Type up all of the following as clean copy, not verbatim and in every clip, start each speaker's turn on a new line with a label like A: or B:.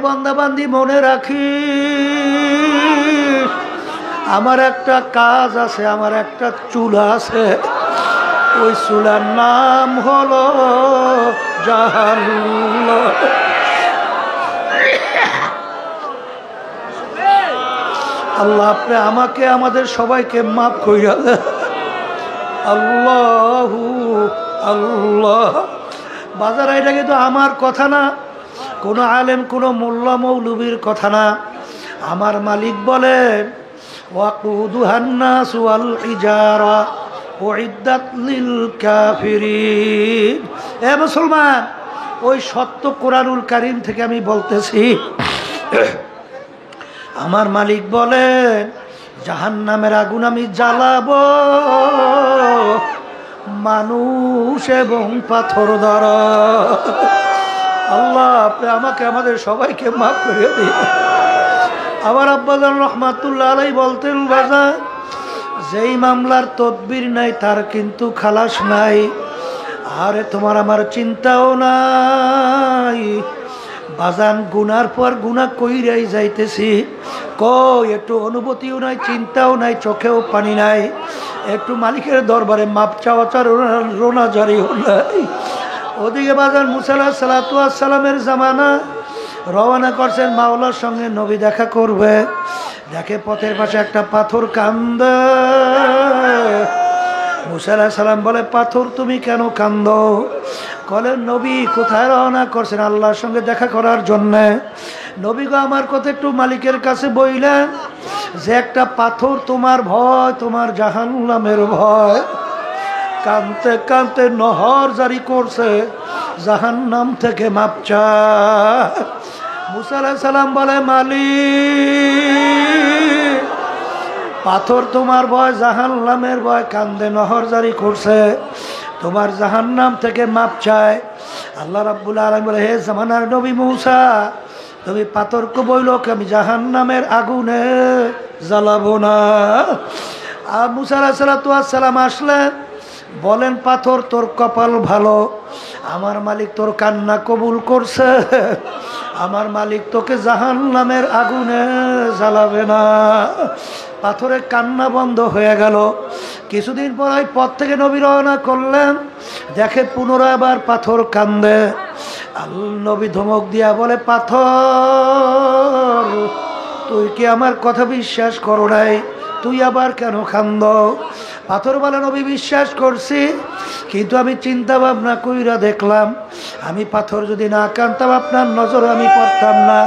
A: বান্দাবান্দি মনে রাখি, আমার একটা কাজ আছে, আমার একটা চুলা আছে, ওই চুলার নাম হলো জাহান্নাম। আল্লাহ আপনি আমাকে আমাদের সবাইকে মাফ কইরা দেন। আল্লাহু আল্লাহ। বাজার এটা কিন্তু আমার কথা না, কোনো আলেম কোনো মোল্লা মৌলবীর কথা না। আমার মালিক বলেন ওয়াকুদুহান নাস ওয়াল ইজারা উইদ্দাত লিল কাফিরিন। এ মুসলমান, ওই সত্য কোরআনুল কারীম থেকে আমি বলতেছি, আমার মালিক বলেন জাহান্নামের আগুন আমি জ্বালাবো মানুষ এবং পাথর দ্বারা। আল্লাহ আপনি আমাকে আমাদের সবাইকে মাফ করে দিন। আবার আব্বাজান রহমাতুল্লাহ আলাই বলতেন, বাজার যেই মামলার তদবির নাই তার কিন্তু খালাস নাই। আরে তোমার আমার চিন্তাও নাই, বাজান গুনার পর গুনাহ কইরাই যাইতেছি, কই একটু অনুভূতিও নাই, চিন্তাও নাই, চোখেও পানি নাই, একটু মালিকের দরবারে মাপ চাওয়া চার রোনা জারিও নাই। ওদিকে বাজান মুসা আলাইহিস সালাতু ওয়াস সালামের জামানা, রওনা করছেন মাওলার সঙ্গে, নবী দেখা করবে। দেখে পথের পাশে একটা পাথর কান্দে। মুসা আলাইহিস সালাম বলে, পাথর তুমি কেন কান্দো? বলেন নবী কোথায় রওনা করছেন? আল্লাহর সঙ্গে দেখা করার জন্যে। নবী গো আমার কথা একটু মালিকের কাছে বইলেন যে একটা পাথর তোমার ভয়, তোমার জাহান্নামের ভয়। কানতে কানতে নহর জারি করছে, জাহান্নাম থেকে মাপ চায়। মুসা আলাইহিস সালাম বলে, মালিক পাথর তোমার ভয়, জাহান্নামের ভয়, কান্দে নহর জারি করছে, তোমার জাহান্নাম থেকে মাপ চায়। আল্লাহ রাব্বুল আলামিন বলে, হে জামানার নবী মুসা, তুমি পাথরকে বইল আমি জাহান্নামের আগুনে জ্বালাবো না। আর মুসা আলাইহিস সালাতু ওয়াস সালাম আসলেন, বলেন পাথর তোর কপাল ভালো, আমার মালিক তোর কান্না কবুল করছে, আমার মালিক তোকে জাহান্নামের আগুনে জ্বালাবে না। পাথরের কান্না বন্ধ হয়ে গেল। কিছুদিন পর ওই পথ থেকে নবী রওনা করলেন, দেখে পুনরায় আবার পাথর কান্দে। নবী ধমক দিয়া বলে, পাথর তুই কি আমার কথা বিশ্বাস করো নাই? তুই আবার কেন কান্দ? পাথর বলে, নবী বিশ্বাস করছি, কিন্তু আমি চিন্তা ভাবনা কইরা দেখলাম আমি পাথর যদি না কানতাম আপনার নজরে আমি পড়তাম না,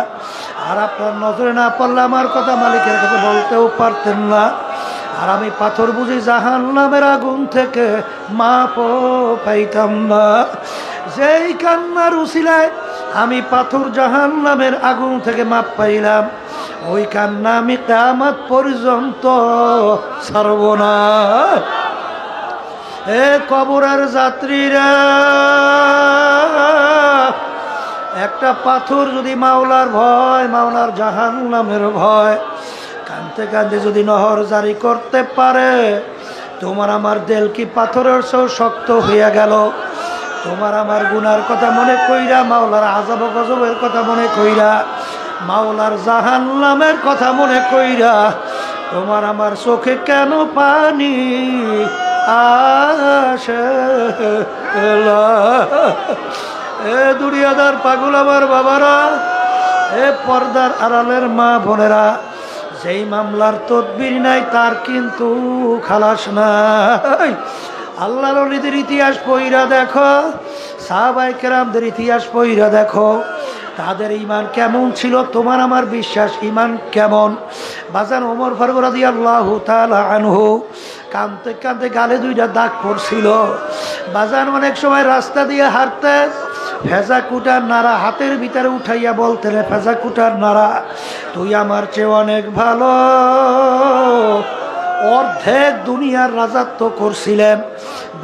A: আর আপনার নজরে না পড়লে আমার কথা মালিকের কাছে বলতেও পারতেন না, আর আমি পাথর বুঝি জাহান্নামের আগুন থেকে মাপও পাইতাম না। যেই কান্নার উসিলায় আমি পাথর জাহান্নামের আগুন থেকে মাপ পাইলাম, ওই কান্না আমি কিয়ামত পর্যন্ত ছাড়ব না। এ কবরের যাত্রীরা, একটা পাথর যদি মাওলার ভয়, মাওলার জাহান্নামের ভয়, কানতে কানতে যদি নহর জারি করতে পারে, তোমার আমার দিল কি পাথরের চেয়েও শক্ত হইয়া গেল? তোমার আমার গুনার কথা মনে কইরা, মাওলার আযাব গজবের কথা মনে কইরা, মাওলার জাহান্নামের কথা মনে কইরা, তোমার আমার চোখে কেন পানি আসে? এ দুনিয়াদার পাগল আমার বাবারা, এ পর্দার আড়ালের মা বোনেরা, যেই মামলার তদবির নাই তার কিন্তু খালাস নাই। আল্লাহর ওলিদের ইতিহাস পইরা দেখো, সাহাবায়ে কেরামদের ইতিহাস পইরা দেখো, তাদের ঈমান কেমন ছিল, তোমার আমার বিশ্বাস ঈমান কেমন। বাজান ওমর ফারুক রাদিয়াল্লাহু তাআলা আনহু কাঁদতে কাঁদতে গালে দুইটা দাগ পড়ছিল। বাজান অনেক সময় রাস্তা দিয়ে হাঁটতেন, ফেজা কুটার নাড়া হাতের ভিতরে উঠাইয়া বলতেন, ফেজা কুটার নাড়া তুই আমার চেয়ে অনেক ভালো। অর্ধেক দুনিয়ার রাজত্ব করছিলেন,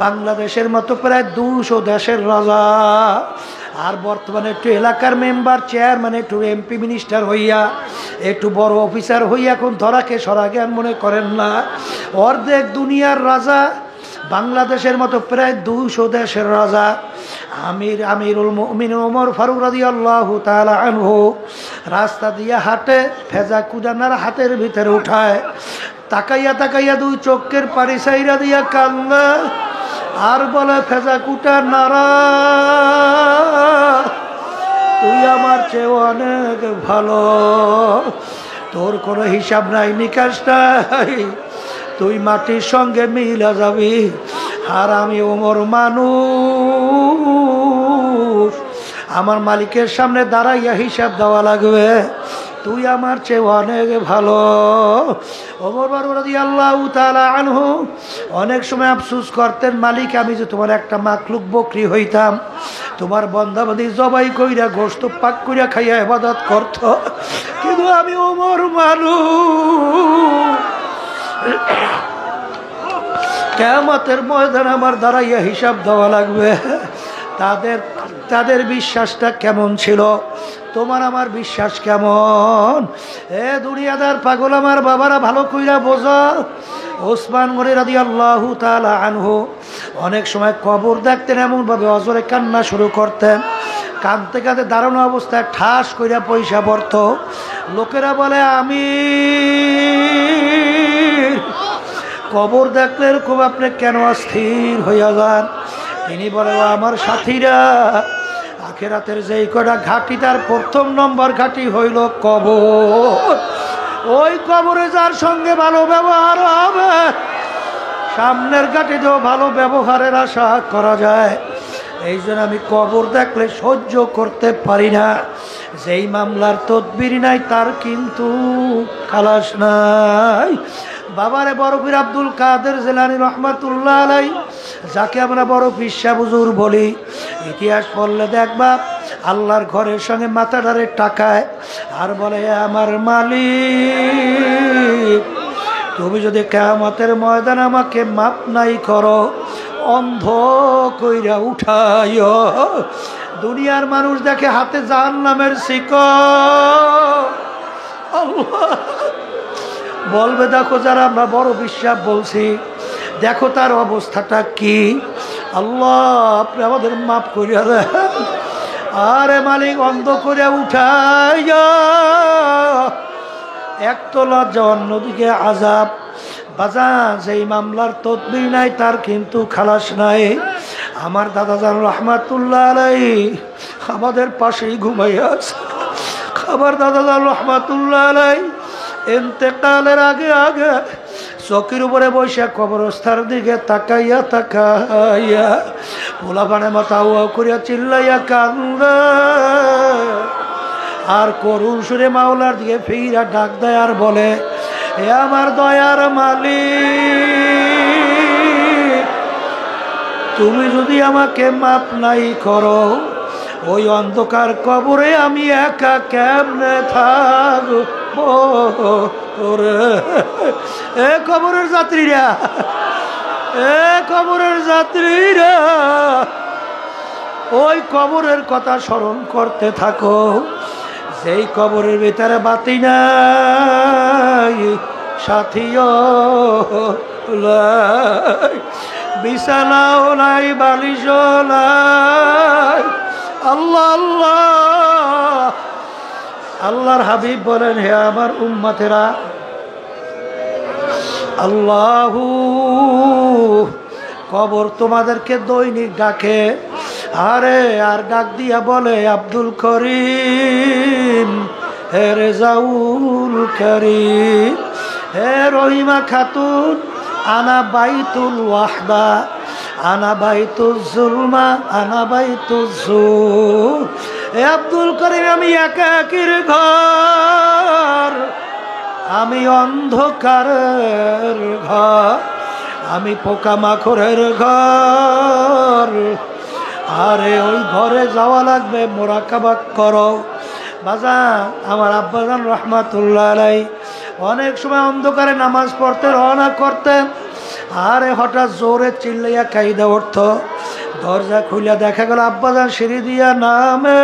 A: বাংলাদেশের মতো প্রায় 200 দেশের রাজা, আর বর্তমানে একটু এলাকার মেম্বার, চেয়ারম্যান, একটু এমপি মিনিস্টার হইয়া, একটু বড় অফিসার হইয়া এখন ধরাকে সরা জ্ঞান মনে করেন না। অর্ধেক দুনিয়ার রাজা, বাংলাদেশের মতো প্রায় 200 দেশের রাজা। আমিরুল মুমিনিন ওমর ফারুক রাদিয়াল্লাহু তাআলা আনহু রাস্তা দিয়ে হাঁটে, ফেজা কুদানার হাতের ভিতরে উঠায়, তাকাইয়া তাকাইয়া দুই চোখের পানি সাইরা দিয়া কান্দে আর বলে, ফেজা কুটা নারা, তুই আমার চেয়ে অনেক ভালো, তোর কোনো হিসাব নাই, নিকাশ নাই, তুই মাটির সঙ্গে মিলা যাবি, আর আমি ওমর মানুষ, আমার মালিকের সামনে দাঁড়াইয়া হিসাব দেওয়া লাগবে, তুই আমার চেয়ে অনেক ভালো। ওমর ফারুক রাদিয়াল্লাহু তাআলা আনহু অনেক সময় আফসোস করতেন, মালিক আমি যে তোমার একটা মাখলুক বকরি হইতাম, তোমার বন্দাবাদী জবাই কইরা গোশত পাক কইরা খাইয়া ইবাদত করত, কিন্তু আমি ওমর মানুষ, কিয়ামতের ময়দানে আমার দাঁড়াইয়া হিসাব দেওয়া লাগবে। তাদের বিশ্বাসটা কেমন ছিল, তোমার আমার বিশ্বাস কেমন? এ দুনিয়াদার পাগল আমার বাবারা, ভালো কইরা বোঝো। ওসমান গনি রাদিয়াল্লাহু তাআলা আনহু অনেক সময় কবর দেখতেন, এমনভাবে অজরে কান্না শুরু করতেন, কাঁদতে কাঁদতে দাঁড়ানো অবস্থায় ঠাস কইরা পয়সা পড়ত। লোকেরা বলে, আমি কবর দেখলে এরকম আপনি কেন অস্থির হইয়া যান? তিনি বলে, ও আমার সাথীরা, আখিরাতের যেই কটা ঘাটি, তার প্রথম নম্বর ঘাটি হইল কবর। ওই কবরে যার সঙ্গে ভালো ব্যবহার হবে, সামনের ঘাটিতেও ভালো ব্যবহারের আশা করা যায়। এই জন্য আমি কবর দেখলে সহ্য করতে পারি না। যেই মামলার তদবির নাই, তার কিন্তু খালাস নাই। বাবারে বড় পীর আব্দুল কাদের জিলানী রহমাতুল্লাহ আলাইহি, যাকে আমরা বড় পীর সাহেব হুজুর বলি, ইতিহাস পড়লে দেখবা আল্লাহর ঘরের সঙ্গে মাথাটারে টাকায় আর বলে, আমার মালিক, তুমি যদি কিয়ামতের ময়দানে আমাকে মাপ নাই করো, অন্ধ কইরা উঠাইও। দুনিয়ার মানুষ দেখে হাতে জাহান্নামের শিকল, আল্লাহ বলবে, দেখো যারা আমরা বড় বিশ্বাস বলছি, দেখো তার অবস্থাটা কি, আল্লাহ আপনি আমাদের মাফ করিয়া দেন। আরে মালিক, অন্ধ করে উঠাইয়া, এক তো লজ্জা, অন্যদিকে আযাব। বাজান, যেই মামলার তদবির নাই, তার কিন্তু খালাস নাই। আমার দাদা জান রহমাতুল্লাহ আলাইহি আমাদের পাশেই ঘুমাইয়া আছে। আমার দাদা জান রহমাতুল্লাহ আলাইহি ইন্তেকালের আগে আগে চকির উপরে বসে কবরস্থার দিকে তাকাইয়া তাকাইয়া পোলাপানের মাথা উয়া করিয়া চিল্লাইয়া কান্দে, আর করুণ সুরে মাওলার দিকে ফিরা ডাক দেয় আর বলে, এ আমার দয়ার মালিক, তুমি যদি আমাকে মাপ নাই করো, ওই অন্ধকার কবরে আমি একা কেমনে থাকবো রে? এ কবরের যাত্রীরা, এ কবরের যাত্রীরা, ওই কবরের কথা স্মরণ করতে থাকো, যেই কবরের ভিতরে বাতি নাই, সাথীও নাই, বিছানাও নাই, বালিশও নাই। আল্লাহ আল্লাহ, আল্লাহর হাবিব বলেন, হে আমার উম্মতেরা, আল্লাহু কবর তোমাদেরকে দৈনিক ডাকে। আরে আর ডাক দিয়া বলে, আব্দুল করিম, হে রেজাউল করিম, হে রহিমা খাতুন, আনা বাইতুল ওয়াহদা, আনা বাইতুল জুলমা, আনা বাইতুল জুল। হে আব্দুল করিম, আমি একাকির ঘর, আমি অন্ধকারের ঘর, আমি পোকামাকড়ের ঘর। আরে ওই ঘরে যাওয়া লাগবে, মোরাকাবা করো। বাজান, আমার আব্বাজান রহমাতুল্লাহ আলাইহি অনেক সময় অন্ধকারে নামাজ পড়তে রওনা করতেন। আরে হঠাৎ জোরে চিল্লাইয়া কাইদা উঠত, দরজা খুলিয়া দেখা গেল আব্বাজান সিঁড়ি দিয়া নামে,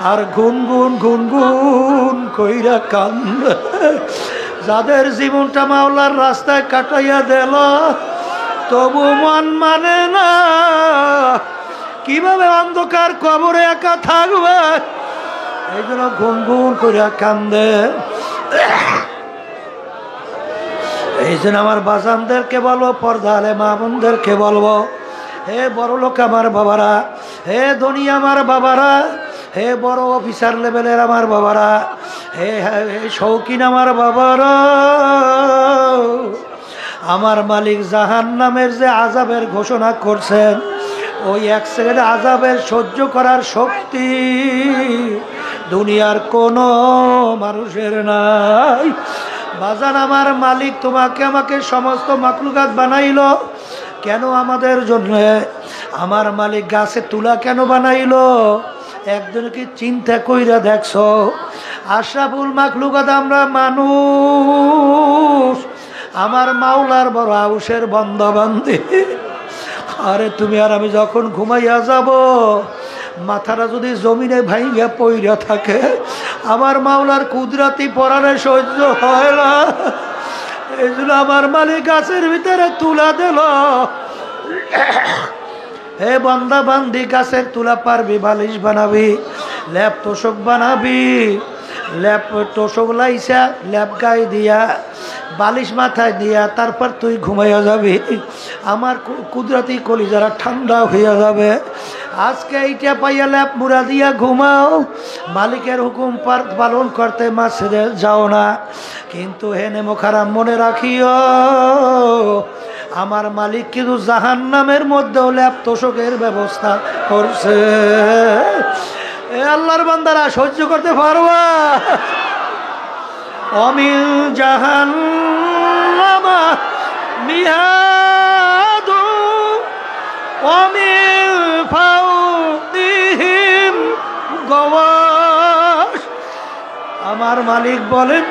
A: আর গুনগুন গুনগুন কইরা কান্দে। যাদের জীবনটা মাওলার রাস্তায় কাটাইয়া দিল, তবু মন মানে না, কিভাবে অন্ধকার কবরে একা থাকবে, এই জন্য গুনগুন করে কান্দে। এই জন্য আমার বাজানদেরকে বলবো, পর্দালে মা বোনদেরকে বলবো, হে বড় লোক আমার বাবারা, হে ধনী আমার বাবারা, হে বড় অফিসার লেভেলের আমার বাবারা, হে শৌখিন আমার বাবারা, আমার মালিক জাহান্নামের যে আযাবের ঘোষণা করছেন, ওই এক সেকেন্ড আযাবের সহ্য করার শক্তি দুনিয়ার কোনো মানুষের নাই। বাজান, আমার মালিক তোমাকে আমাকে সমস্ত মাখলুকাত বানাইলো কেন? আমাদের জন্য। আমার মালিক গাছে তুলা কেন বানাইলো? একদিন কি চিন্তা কইরা দেখছো? আশরাফুল মাখলুকাত আমরা মানুষ, আমার মাওলার বড় আউসের বন্দাবান্দি। আরে তুমি আর আমি যখন ঘুমাইয়া যাব, মাথাটা যদি জমিনে ভাইঙ্গা পইরা থাকে, আমার মাওলার কুদরতি পরাণে সহ্য হয় না। এই জন্য আমার মালিক গাছের ভিতরে তুলা দিল। হে বান্দা বান্দি, গাছের তুলা পারবি, বালিশ বানাবি, ল্যাপ তোষক বানাবি, ল্যাপ তোষক লাইসা ল্যাপ গায়ে দিয়া বালিশ মাথায় দিয়া তারপর তুই ঘুমাইয়া যাবি। আমার কুদরতি কলিজারা ঠান্ডা হইয়া যাবে। আজকে এইটা পাইয়া ল্যাপ মুড়া দিয়া ঘুমাও, মালিকের হুকুম পালন করতে মাসে যাও না। কিন্তু হেনে মোখারাম মনে রাখিও, আমার মালিক কিন্তু জাহান্নামের মধ্যেও ল্যাপ তোষকের ব্যবস্থা করছে। এ আল্লাহর বান্দারা সহ্য করতে পারবা? অমিল জাহান্নামা মিহাদু অমিল ফাউতিহিম গওয়াশ। আমার মালিক বলেন,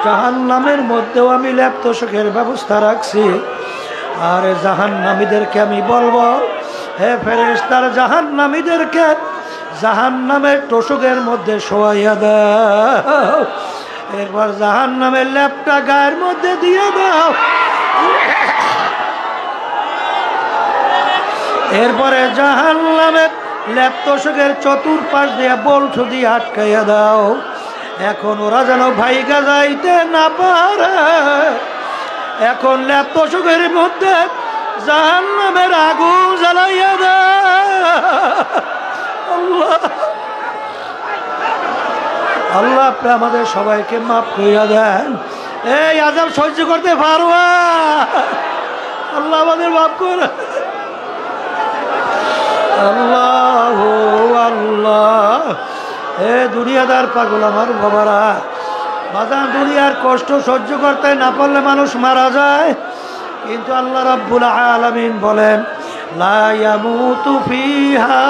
A: জাহান্নামের মধ্যেও আমি ল্যাপ তোষকের ব্যবস্থা রাখছি। আর জাহান্নামীদেরকে আমি বলবো, হে ফেরেশতার, জাহান্নামীদেরকে জাহান্নামের তোষকের মধ্যে শোয়াইয়া দাও। এরপর জাহান্নামের ল্যাপটা গায়ের মধ্যে দিয়ে দাও। এরপরে জাহান্নামের ল্যাপ তোষকের চতুর্পাশ দিয়ে বল্টু দিয়ে আটকাইয়া দাও। এখন ওরা যেন ভাইগা যাইতে না পারে। এখন ল্যাপ তোষকের মধ্যে জাহান্নামের আগুন জ্বালাইয়া দাও। আল্লাহ আল্লাহ, আপনি আমাদের সবাইকে মাফ করিয়া দেন। এই আযাব সহ্য করতে পারবা? আল্লাহ আমাদের মাফ করে। আল্লাহ আল্লাহ, এ দুনিয়াদার পাগল আমার বাবারা, বাজান, দুনিয়ার কষ্ট সহ্য করতে না পারলে মানুষ মারা যায়। কিন্তু আল্লাহ রাব্বুল আলামিন বলেন, লা ইয়ামুতু ফিহা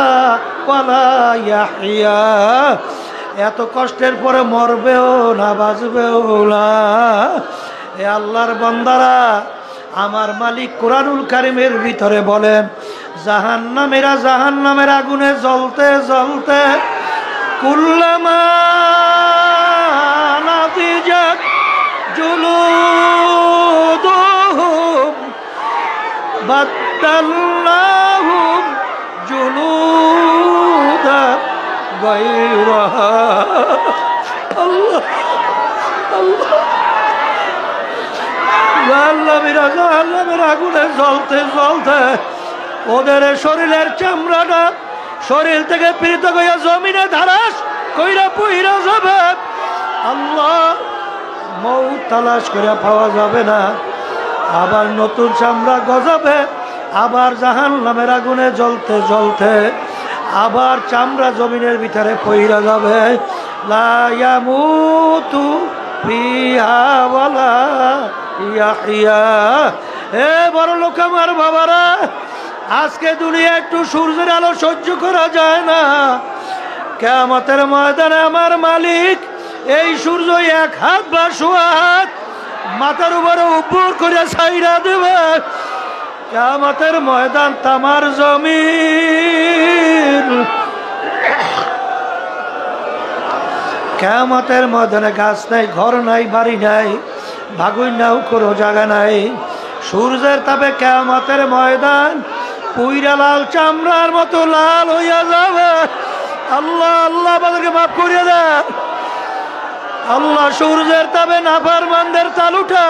A: ওয়ালা ইয়াহইয়া। এত কষ্টের পরে মরবেও না, বাঁচবেও না। এ আল্লাহর বান্দারা, আমার মালিক কুরআনুল কারীমের ভিতরে বলেন, জাহান্নামীরা জাহান্নামের আগুনে জ্বলতে জ্বলতে কুল্লামা নাদিজাত জুলুদুহুম বাদদালনাহুম জুলুদান গায়রাহা। আল্লাহ আল্লাহ, জাহান্নামের আগুনে জ্বলতে জ্বলতে ওদের শরীরের চামড়াটা শরীর থেকে পৃথক হইয়া জমিনে ধারাস কইরা পুইরা যাবে। আল্লাহ, মৌত তালাশ করে পাওয়া যাবে না। আবার নতুন চামড়া গজাবে, আবার জাহান্নামের আগুনে জ্বলতে জ্বলতে আবার চামড়া জমিনের ভিতরে পইরা যাবে। লা ইয়ামুতু ফিহা ওয়ালা ইয়াহইয়া। এ বড় লোক আমার বাবারা, আজকে দুনিয়া একটু সূর্যের আলো সহ্য করা যায় না। কিয়ামতের ময়দানে আমার মালিক এই সূর্য এক হাত বা সোয়া হাত মাথার উপরে উপর করে ছাইরা দেবে। কিয়ামতের ময়দান তামার জমিন। কিয়ামতের ময়দানে গাছ নাই, ঘর নাই, বাড়ি নাই, ভাগুই নাও কোনো জায়গা নাই। সূর্যের তাপে কিয়ামতের ময়দান পুইরা লাল চামড়ার মতো লাল হইয়া যাবে। আল্লাহ আল্লাহ আমাদেরকে মাফ করিয়া দেন। আল্লাহ সূর্যের তাবে নাফরমানদের তালুটা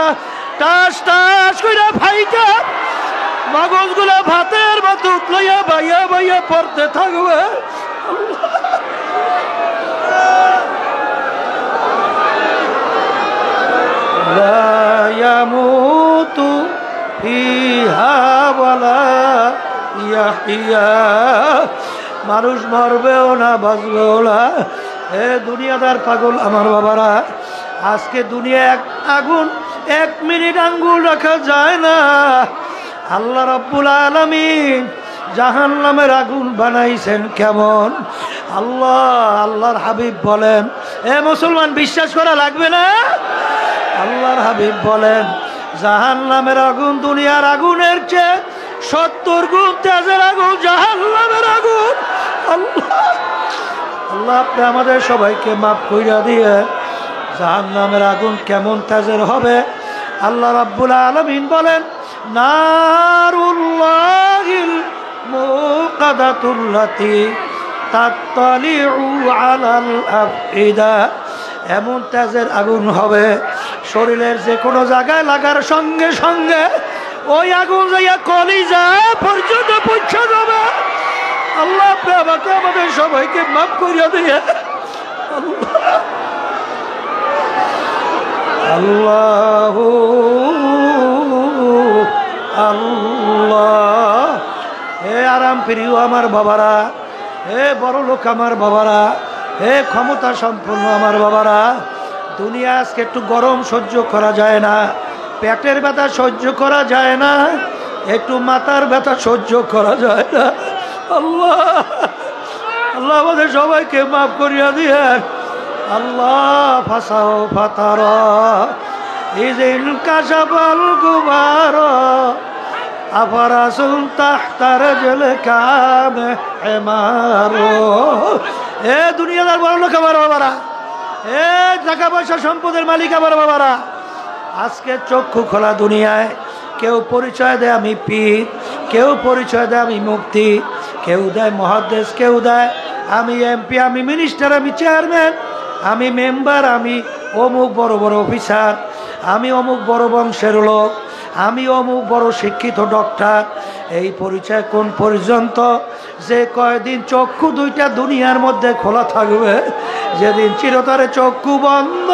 A: টাস টাস কইরা ফাইটা মগজগুলা ভাতের মতো লইয়া বাইয়া বাইয়া পড়তে থাকবে। লা ইয়ামুতু ফিহা ওয়ালা ইয়াহইয়া, মানুষ মরবেও না বাঁচবেও না। এ দুনিয়াদার পাগল আমার বাবারা, আজকে দুনিয়া এক আগুন, 1 মিনিট আঙ্গুল রাখা যায় না। আল্লাহ রাব্বুল আলামিন জাহান্নামের আগুন বানাইছেন কেমন। আল্লাহর হাবিব বলেন, এ মুসলমান বিশ্বাস করা লাগবে না? আল্লাহর হাবিব বলেন জাহান্নামের আগুন দুনিয়ার আগুনের চেয়ে 70 গুণ তেজের আগুন জাহান্নামের আগুন। আল্লাহ আপনি আমাদের সবাইকে মাফ কইরা দিয়ে। জাহান্নামের আগুন কেমন তেজের হবে? আল্লাহ রাব্বুল আলামিন বলেন নারুল্লাহিল মুকাদাতুল্লাতি তাত্তালিউ আলাল আফইদা, এমন তেজের আগুন হবে শরীরের যে কোনো জায়গায় লাগার সঙ্গে সঙ্গে ওই আগুন যাইয়া কলিজা পর্যন্ত পৌঁছে যাবে। আল্লাহ আপনি আমাকে আমাদের সবাইকে মাফ করিয়া দিয়ে। আল্লাহ আল্লাহ। হে আরাম প্রিয় আমার বাবারা, হে বড় লোক আমার বাবারা, হে ক্ষমতা সম্পন্ন আমার বাবারা, দুনিয়া আজকে একটু গরম সহ্য করা যায় না, পেটের ব্যথা সহ্য করা যায় না, একটু মাথার ব্যথা সহ্য করা যায় না। আল্লাহ আল্লাহ আমাদের সবাইকে মাফ করিয়া দিয়ে। আল্লাহ ফাসাও ফাতারা ইজিন কাশাফাল গুবার আফারাসুন তাহতার জল কামে হেমারো। এ দুনিয়াদার বড় লোক আমার বাবারা, এ টাকা পয়সা সম্পদের মালিক আমার বাবারা, আজকে চক্ষু খোলা দুনিয়ায় কেউ পরিচয় দেয় আমি পীর, কেউ পরিচয় দেয় আমি মুফতি, কেউ দেয় মহাদেশ, কেউ দেয় আমি এমপি, আমি মিনিস্টার, আমি চেয়ারম্যান, আমি মেম্বার, আমি অমুক বড় বড় অফিসার, আমি অমুক বড় বংশের লোক, আমি অমুক বড় শিক্ষিত ডক্টর। এই পরিচয় কোন পর্যন্ত? যে কয়দিন চক্ষু দুইটা দুনিয়ার মধ্যে খোলা থাকবে, যেদিন চিরতরে চক্ষু বন্ধ।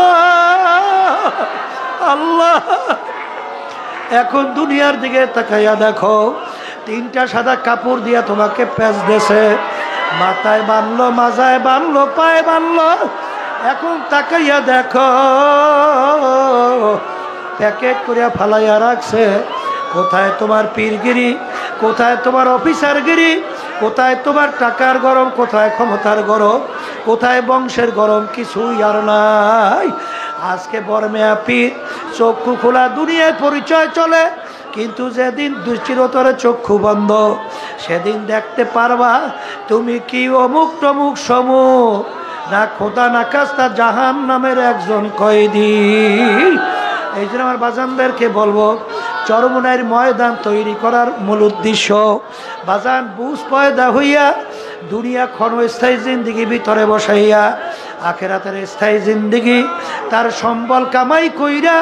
A: আল্লাহ এখন দুনিয়ার দিকে তাকাইয়া দেখো, 3টা সাদা কাপড় দিয়া তোমাকে প্যাঁচ দেছে, মাথায় বানলো, মাজায় বানলো, পায়ে বানলো। এখন তাকাইয়া দেখো প্যাকেট করিয়া ফালাইয়া রাখছে। কোথায় তোমার পীরগিরি, কোথায় তোমার অফিসারগিরি, কোথায় তোমার টাকার গরম, কোথায় ক্ষমতার গরম, কোথায় বংশের গরম? কিছুই আর নাই। আজকে বর্মেয়া পীর চক্ষু খোলা দুনিয়ায় পরিচয় চলে, কিন্তু যেদিন চিরতরে চক্ষু বন্ধ সেদিন দেখতে পারবা তুমি কি অমুক টমুক সমুক না খোদা না কাস্তা জাহান নামের একজন কয়েদি। এই জন্য আমার বাজানদেরকে বলবো, চরমনাইয়ের ময়দান তৈরি করার মূল উদ্দেশ্য বাজান বুঝ পয়দা হইয়া দুনিয়া ক্ষণস্থায়ী জিন্দিগি ভিতরে বসাইয়া আখেরাতের স্থায়ী জিন্দিগি তার সম্বল কামাই কইরা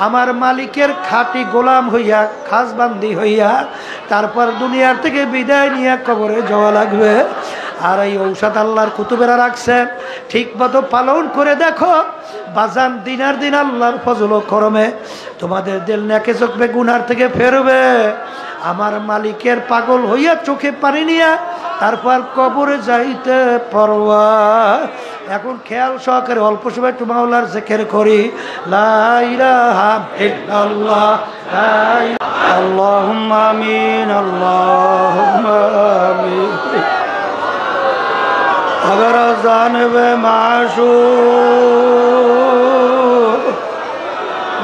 A: আমার মালিকের খাঁটি গোলাম হইয়া খাসবান্দি হইয়া তারপর দুনিয়ার থেকে বিদায় নিয়ে কবরে যাওয়া লাগবে। আর এই ঔষধ আল্লাহর কুতুবেরা রাখছেন, ঠিক মতো পালন করে দেখো বাজান, দিনার দিন আল্লাহর ফজল ও করমে তোমাদের দিল নেকে চোখবে গুনার থেকে ফেরবে। আমার মালিকের পাগল হইয়া চোখে পানি নিয়া তারপর কবরে যাইতে পারবা। এখন খেয়াল সহকারে অল্প সময় একটু মাওলার জিকির করি। লা ইলাহা ইল্লাল্লাহ, আল্লাহুম্মা আমিন, আল্লাহুম্মা আমিন। अगर जानब माशूक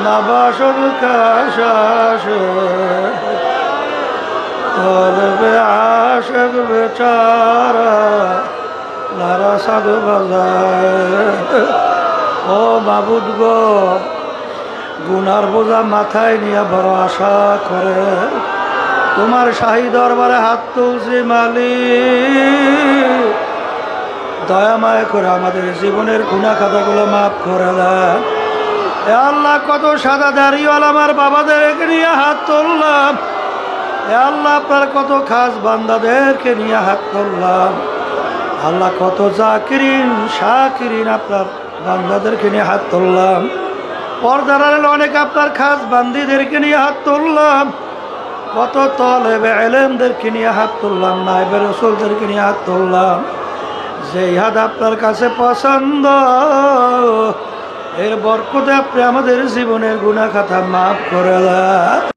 A: नबाशुल काशाश तलब आशिक बेचारा नारासद बाजार। ও মাবুদ গো, গুনার বোঝা মাথায় নিয়ে বড় আশা করে তোমার শাহী দরবারে হাত তুলছি মালিক, দয়াময় করে আমাদের জীবনের গুনাহ খাতাগুলো মাফ করে দেন। এ আল্লাহ, কত সাদা দাড়িওয়ালা আমার বাবাদেরকে নিয়ে হাত তুললাম। এ আল্লাহ, আপনার কত খাস বান্দাদেরকে নিয়ে হাত তুললাম। আল্লাহ, কত জাকিরিন শাকিরিন আপনার বান্দাদেরকে নিয়ে হাত তুললাম। পর্দার আড়ালে অনেক আপনার খাস বান্দিদেরকে নিয়ে হাত তুললাম। কত তলেবে ইলমদেরকে নিয়ে হাত তুললাম, নায়েবে রাসূলদেরকে নিয়ে হাত তুললাম। যেই হাত আপনার কাছে পছন্দ, এর বরকতে আপনি আমাদের জীবনের গুনাহ খাতা মাফ করে দেন।